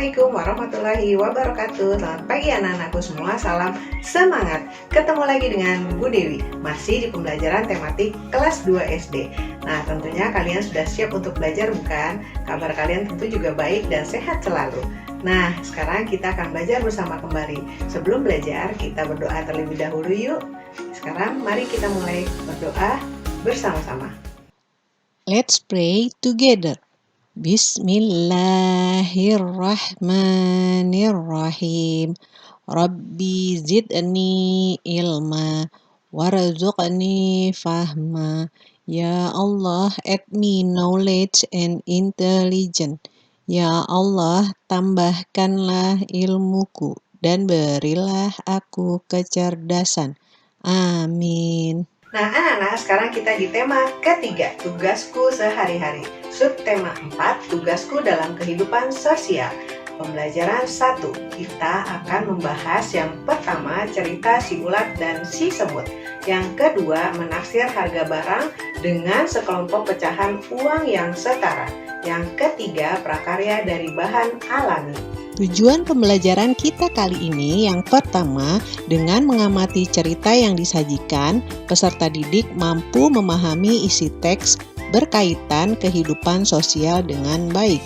Assalamualaikum warahmatullahi wabarakatuh. Selamat pagi anak-anakku semua, salam semangat. Ketemu lagi dengan Bu Dewi, masih di pembelajaran tematik kelas 2 SD. Nah, tentunya kalian sudah siap untuk belajar bukan? Kabar kalian tentu juga baik dan sehat selalu. Nah, sekarang kita akan belajar bersama kembali. Sebelum belajar, kita berdoa terlebih dahulu yuk. Sekarang mari kita mulai berdoa bersama-sama. Let's pray together. Bismillahirrahmanirrahim. Rabbi zidni ilma warzuqni fahma. Ya Allah, add me knowledge and intelligence. Ya Allah, tambahkanlah ilmuku dan berilah aku kecerdasan. Amin. Nah, anak-anak, sekarang kita di tema ketiga, tugasku sehari-hari. Subtema 4, tugasku dalam kehidupan sosial. Pembelajaran 1, kita akan membahas yang pertama, cerita si ulat dan si semut. Yang kedua, menaksir harga barang dengan sekelompok pecahan uang yang setara. Yang ketiga, prakarya dari bahan alami. Tujuan pembelajaran kita kali ini yang pertama, dengan mengamati cerita yang disajikan, peserta didik mampu memahami isi teks berkaitan kehidupan sosial dengan baik.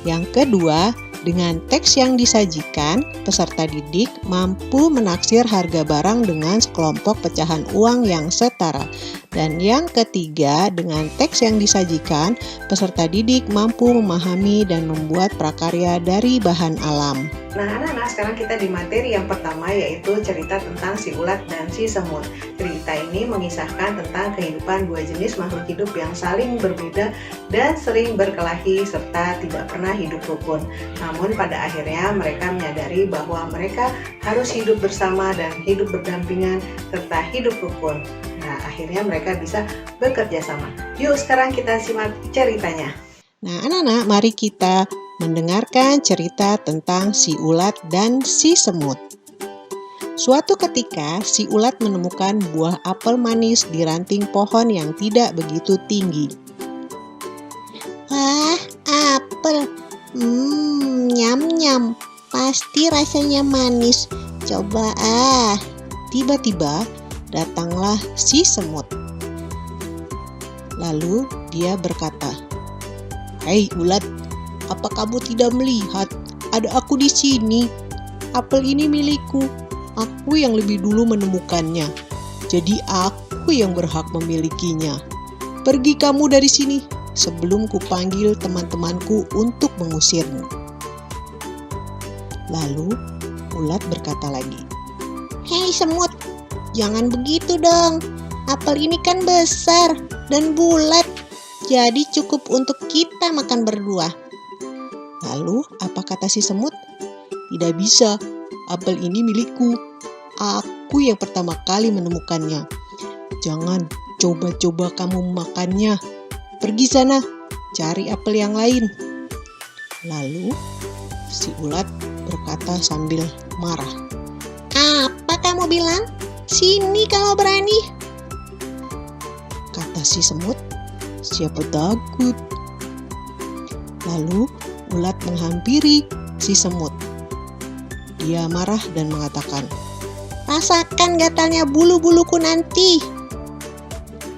Yang kedua, dengan teks yang disajikan, peserta didik mampu menaksir harga barang dengan sekelompok pecahan uang yang setara. Dan yang ketiga, dengan teks yang disajikan, peserta didik mampu memahami dan membuat prakarya dari bahan alam. Nah, anak-anak, sekarang kita di materi yang pertama, yaitu cerita tentang si ulat dan si semut. Cerita ini mengisahkan tentang kehidupan dua jenis makhluk hidup yang saling berbeda dan sering berkelahi serta tidak pernah hidup rukun. Namun pada akhirnya mereka menyadari bahwa mereka harus hidup bersama dan hidup berdampingan serta hidup rukun. Nah, akhirnya mereka bisa bekerja sama. Yuk, sekarang kita simak ceritanya. Nah, anak-anak, mari kita mendengarkan cerita tentang si ulat dan si semut. Suatu ketika, si ulat menemukan buah apel manis di ranting pohon yang tidak begitu tinggi. Wah, apel. Nyam-nyam. Pasti rasanya manis. Coba Tiba-tiba, datanglah si semut. Lalu dia berkata, "Hei ulat, apa kamu tidak melihat? Ada aku di sini. Apel ini milikku. Aku yang lebih dulu menemukannya. Jadi aku yang berhak memilikinya. Pergi kamu dari sini sebelum kupanggil teman-temanku untuk mengusirmu." Lalu ulat berkata lagi, hei semut, jangan begitu dong. Apel ini kan besar dan bulat. Jadi cukup untuk kita makan berdua. Lalu apa kata si semut? "Tidak bisa, apel ini milikku. Aku yang pertama kali menemukannya. Jangan coba-coba kamu memakannya. Pergi sana, cari apel yang lain." Lalu si ulat berkata sambil marah, Apa kamu bilang? Sini kalau berani. Kata si semut, "Siapa takut?" Lalu ulat menghampiri si semut. Dia marah dan mengatakan, Rasakan gatalnya bulu-buluku nanti.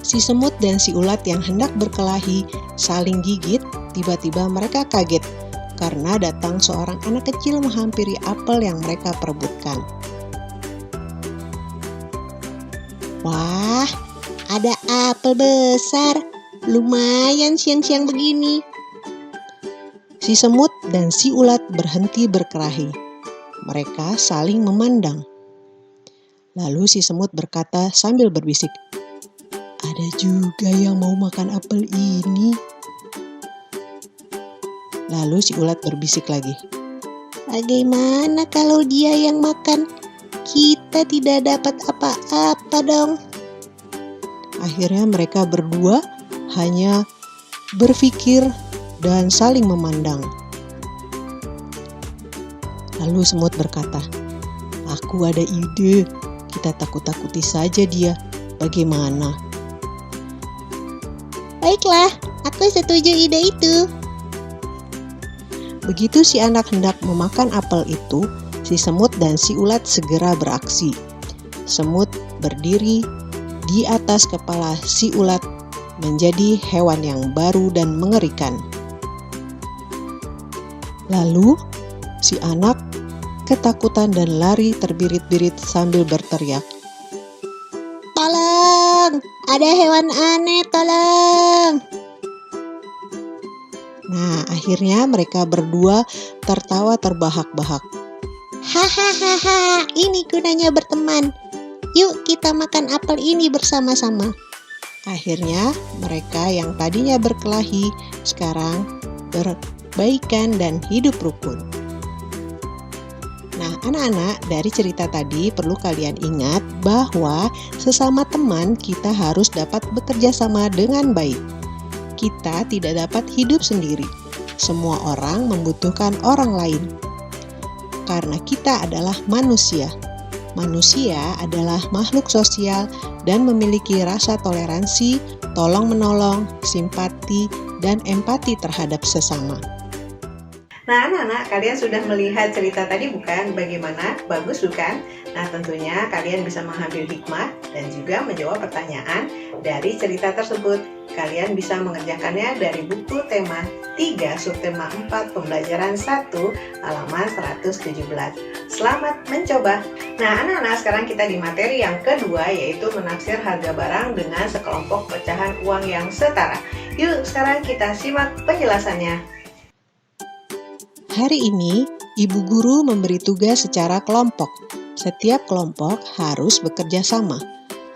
si semut dan si ulat yang hendak berkelahi saling gigit. Tiba-tiba mereka kaget karena datang seorang anak kecil menghampiri apel yang mereka perebutkan. Wah, ada apel besar. Lumayan siang-siang begini. Si semut dan si ulat berhenti berkelahi. Mereka saling memandang. Lalu si semut berkata sambil berbisik, "Ada juga yang mau makan apel ini." Lalu si ulat berbisik lagi, Bagaimana kalau dia yang makan? Kita tidak dapat apa-apa dong. Akhirnya mereka berdua hanya berpikir dan saling memandang. Lalu semut berkata, "Aku ada ide. Kita takut-takuti saja dia. Bagaimana?" Baiklah, aku setuju ide itu. Begitu si anak hendak memakan apel itu, si semut dan si ulat segera beraksi. Semut berdiri di atas kepala si ulat menjadi hewan yang baru dan mengerikan. Lalu si anak ketakutan dan lari terbirit-birit sambil berteriak, Tolong, ada hewan aneh, tolong. Nah, akhirnya mereka berdua tertawa terbahak-bahak. Hahaha, ini gunanya berteman. Yuk kita makan apel ini bersama-sama. Akhirnya mereka yang tadinya berkelahi sekarang berbaikan dan hidup rukun. Nah, anak-anak, dari cerita tadi perlu kalian ingat bahwa sesama teman kita harus dapat bekerja sama dengan baik. Kita tidak dapat hidup sendiri. Semua orang membutuhkan orang lain. Karena kita adalah manusia. Manusia adalah makhluk sosial dan memiliki rasa toleransi, tolong-menolong, simpati, dan empati terhadap sesama. Nah, anak-anak, kalian sudah melihat cerita tadi bukan? Bagaimana? Bagus bukan? Nah, tentunya kalian bisa mengambil hikmah dan juga menjawab pertanyaan dari cerita tersebut. Kalian bisa mengerjakannya dari buku tema 3, subtema 4, pembelajaran 1, halaman 117. Selamat mencoba! Nah, anak-anak, sekarang kita di materi yang kedua, yaitu menaksir harga barang dengan sekelompok pecahan uang yang setara. Yuk, sekarang kita simak penjelasannya. Hari ini, ibu guru memberi tugas secara kelompok. Setiap kelompok harus bekerja sama.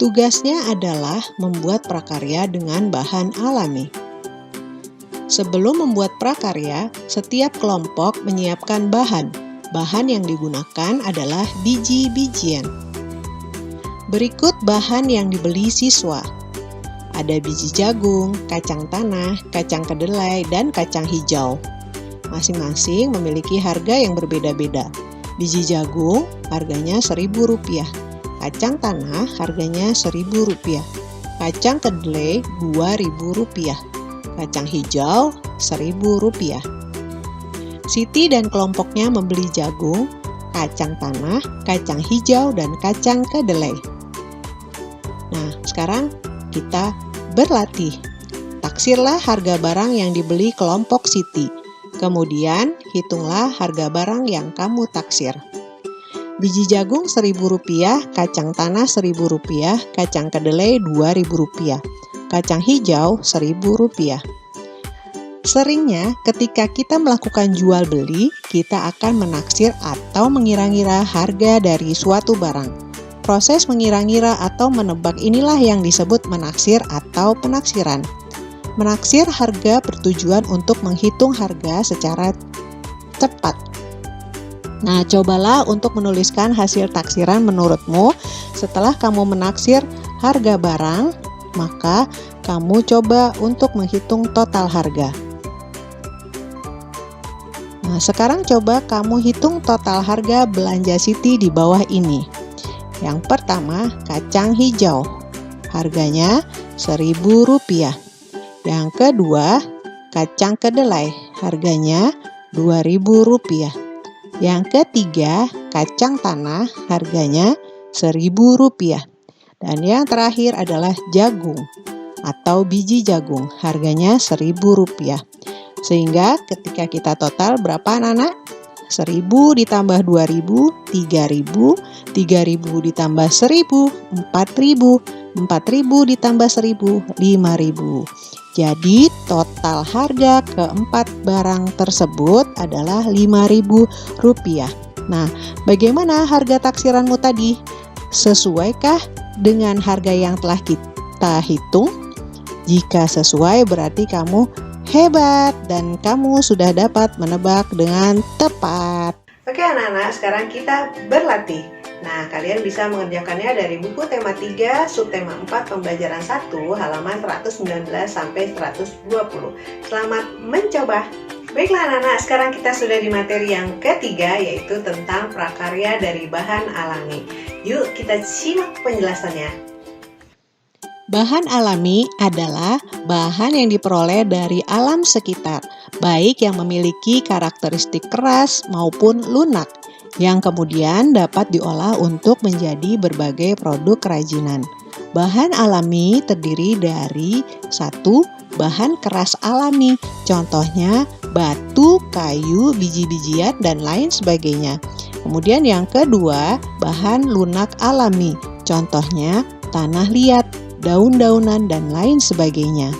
Tugasnya adalah membuat prakarya dengan bahan alami. Sebelum membuat prakarya, setiap kelompok menyiapkan bahan. Bahan yang digunakan adalah biji-bijian. Berikut bahan yang dibeli siswa. Ada biji jagung, kacang tanah, kacang kedelai, dan kacang hijau. Masing-masing memiliki harga yang berbeda-beda. Biji jagung harganya Rp1.000, kacang tanah harganya Rp1.000, kacang kedelai Rp2.000, kacang hijau Rp1.000. Siti dan kelompoknya membeli jagung, kacang tanah, kacang hijau, dan kacang kedelai. Nah, sekarang kita berlatih. Taksirlah harga barang yang dibeli kelompok Siti. Kemudian, hitunglah harga barang yang kamu taksir. Biji jagung Rp1.000, kacang tanah Rp1.000, kacang kedelai Rp2.000, kacang hijau Rp1.000. Seringnya, ketika kita melakukan jual beli, kita akan menaksir atau mengira-ngira harga dari suatu barang. Proses mengira-ngira atau menebak inilah yang disebut menaksir atau penaksiran. Menaksir harga bertujuan untuk menghitung harga secara tepat. Nah, cobalah untuk menuliskan hasil taksiran menurutmu. Setelah kamu menaksir harga barang, maka kamu coba untuk menghitung total harga. Nah, sekarang coba kamu hitung total harga belanja Siti di bawah ini. Yang pertama, kacang hijau. Harganya Rp1.000. Yang kedua, kacang kedelai, harganya Rp2.000. Yang ketiga, kacang tanah, harganya Rp1.000. Dan yang terakhir adalah jagung atau biji jagung, harganya Rp1.000. Sehingga ketika kita total berapa anak-anak? 1.000 ditambah 2.000, 3.000, 3.000 ditambah 1.000, 4.000, 4.000 ditambah 1.000, 5.000. Jadi total harga keempat barang tersebut adalah Rp5.000. Nah, bagaimana harga taksiranmu tadi? Sesuaikah dengan harga yang telah kita hitung? Jika sesuai berarti kamu hebat dan kamu sudah dapat menebak dengan tepat. Oke anak-anak, sekarang kita berlatih. Nah, kalian bisa mengerjakannya dari buku tema 3, subtema 4, pembelajaran 1, halaman 119 sampai 120. Selamat mencoba! Baiklah anak-anak, sekarang kita sudah di materi yang ketiga, yaitu tentang prakarya dari bahan alami. Yuk kita simak penjelasannya. Bahan alami adalah bahan yang diperoleh dari alam sekitar, baik yang memiliki karakteristik keras maupun lunak, yang kemudian dapat diolah untuk menjadi berbagai produk kerajinan. Bahan alami terdiri dari 1. Bahan keras alami, contohnya batu, kayu, biji-bijian, dan lain sebagainya. Kemudian yang kedua, bahan lunak alami, contohnya tanah liat, daun-daunan, dan lain sebagainya.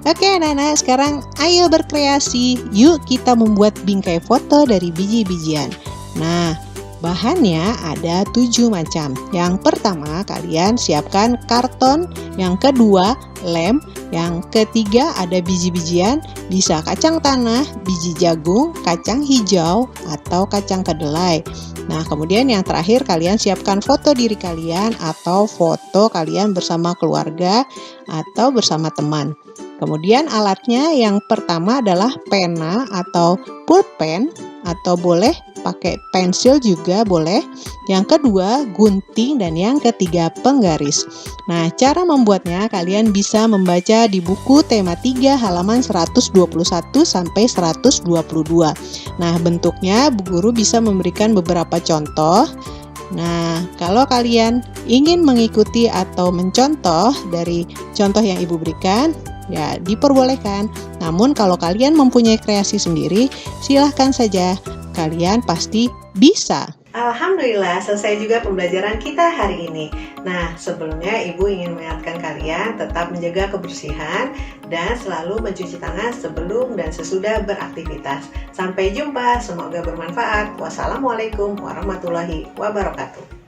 Oke anak-anak, sekarang ayo berkreasi. Yuk kita membuat bingkai foto dari biji-bijian. Nah, bahannya ada 7 macam. Yang pertama, kalian siapkan karton. Yang kedua, lem. Yang ketiga, ada biji-bijian, bisa kacang tanah, biji jagung, kacang hijau, atau kacang kedelai. Nah, kemudian yang terakhir, kalian siapkan foto diri kalian atau foto kalian bersama keluarga atau bersama teman. Kemudian alatnya yang pertama adalah pena atau pulpen, atau boleh pakai pensil juga boleh. Yang kedua gunting, dan yang ketiga penggaris. Nah, cara membuatnya kalian bisa membaca di buku tema 3 halaman 121 sampai 122. Nah, bentuknya Bu Guru bisa memberikan beberapa contoh. Nah, kalau kalian ingin mengikuti atau mencontoh dari contoh yang Ibu berikan, ya diperbolehkan. Namun kalau kalian mempunyai kreasi sendiri, silahkan saja. Kalian pasti bisa. Alhamdulillah, selesai juga pembelajaran kita hari ini. Nah, sebelumnya Ibu ingin mengingatkan kalian tetap menjaga kebersihan dan selalu mencuci tangan sebelum dan sesudah beraktivitas. Sampai jumpa, semoga bermanfaat. Wassalamualaikum warahmatullahi wabarakatuh.